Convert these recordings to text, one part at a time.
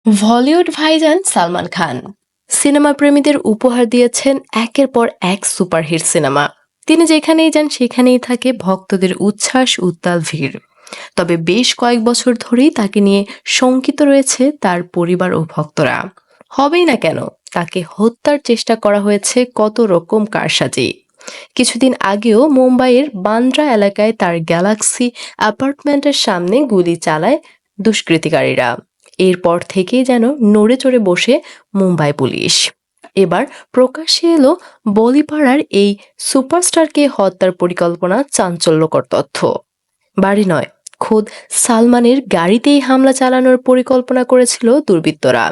বলিউড ভাইজান সালমান খান সিনেমা প্রেমীদের উপহার দিয়েছেন একের পর এক সুপারহিট সিনেমা। তিনি যেখানেই যান সেখানেই থাকে ভক্তদের উচ্ছ্বাস উত্তাল ভিড়। তবে বেশ কয়েক বছর ধরেই তাকে নিয়ে শঙ্কিত রয়েছে তার পরিবার ও ভক্তরা। হবেই না কেন, তাকে হত্যার চেষ্টা করা হয়েছে কত রকম কারসাজি। কিছুদিন আগেও মুম্বাইয়ের বান্দ্রা এলাকায় তার গ্যালাক্সি অ্যাপার্টমেন্টের সামনে গুলি চালায় দুষ্কৃতিকারীরা। এরপর থেকেই যেন নড়ে চড়ে বসে মুম্বাই পুলিশ। এবার প্রকাশ্যে এলো বলিপাড়ার এই সুপারস্টারকে হত্যার পরিকল্পনা, চাঞ্চল্যকর তথ্য। বাড়ি নয়, খোদ সালমানের গাড়িতেই হামলা চালানোর পরিকল্পনা করেছিল দুর্বৃত্তরা।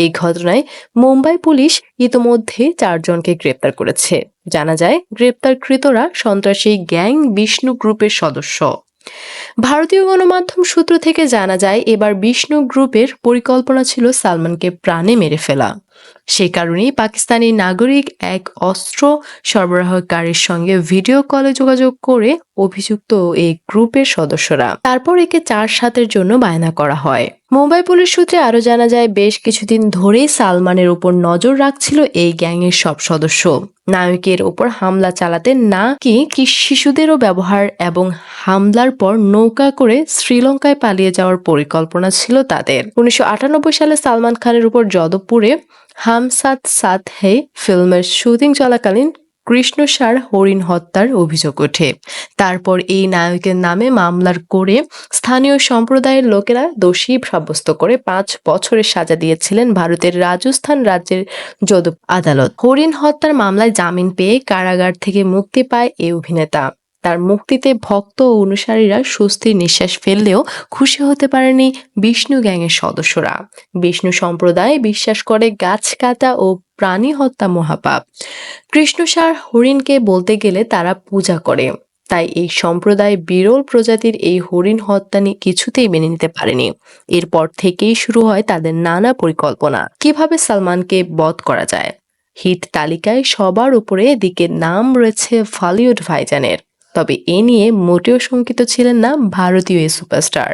এই ঘটনায় মুম্বাই পুলিশ ইতোমধ্যে 4 জনকে গ্রেপ্তার করেছে। জানা যায় গ্রেপ্তারকৃতরা সন্ত্রাসী গ্যাং বিষ্ণু গ্রুপের সদস্য। ভারতীয় গণমাধ্যম সূত্র থেকে জানা যায় এবার বিষ্ণু গ্রুপের পরিকল্পনা ছিল সালমানকে প্রাণে মেরে ফেলা। সে কারণেই পাকিস্তানি নাগরিক এক অস্ত্র সরবরাহকারীর সঙ্গে ভিডিও কলে যোগাযোগ করে অভিযুক্ত এই গ্রুপের সদস্যরা, তারপর একে 4-7-এর জন্য বায়না করা হয়। মুম্বাই পুলিশ সূত্রে আরো জানা যায় বেশ কিছুদিন ধরেই সালমানের উপর নজর রাখছিল এই গ্যাংয়ের সব সদস্য। নায়কের ওপর হামলা চালাতে নাকি শিশুদেরও ব্যবহার এবং হামলার পর নৌকা করে শ্রীলঙ্কায় পালিয়ে যাওয়ার পরিকল্পনা ছিল তাদের। 1998 সালে সালমান খানের উপর যাদবপুরে হাম সাথ সাথ হে ফিল্মের শুটিং চলাকালীন কৃষ্ণসার হরিণ হত্যার অভিযোগ ওঠে। তারপর এই নায়কের নামে মামলার করে স্থানীয় সম্প্রদায়ের লোকেরা দোষী সাব্যস্ত করে 5 বছরের সাজা দিয়েছিলেন ভারতের রাজস্থান রাজ্যের যাদব আদালত। হরিণ হত্যার মামলায় জামিন পেয়ে কারাগার থেকে মুক্তি পায় এই অভিনেতা। তার মুক্তিতে ভক্ত ও অনুসারীরা স্বস্তির নিঃশ্বাস ফেললেও খুশি হতে পারেনি বিষ্ণু গ্যাংয়ের সদস্যরা। বিষ্ণু সম্প্রদায় বিশ্বাস করে গাছ কাটা ও প্রাণী হত্যা মহাপাপ। কৃষ্ণসার হরিণকে বলতে গেলে তারা পূজা করে, তাই এই সম্প্রদায় বিরল প্রজাতির এই হরিণ হত্যা কিছুতেই মেনে নিতে পারেনি। এরপর থেকেই শুরু হয় তাদের নানা পরিকল্পনা, কিভাবে সালমানকে বধ করা যায়। হিট তালিকায় সবার উপরে এদিকে নাম রয়েছে বলিউড ভাইজানের। তবে এ নিয়ে মোটেও শঙ্কিত ছিলেন না ভারতীয় এই সুপারস্টার।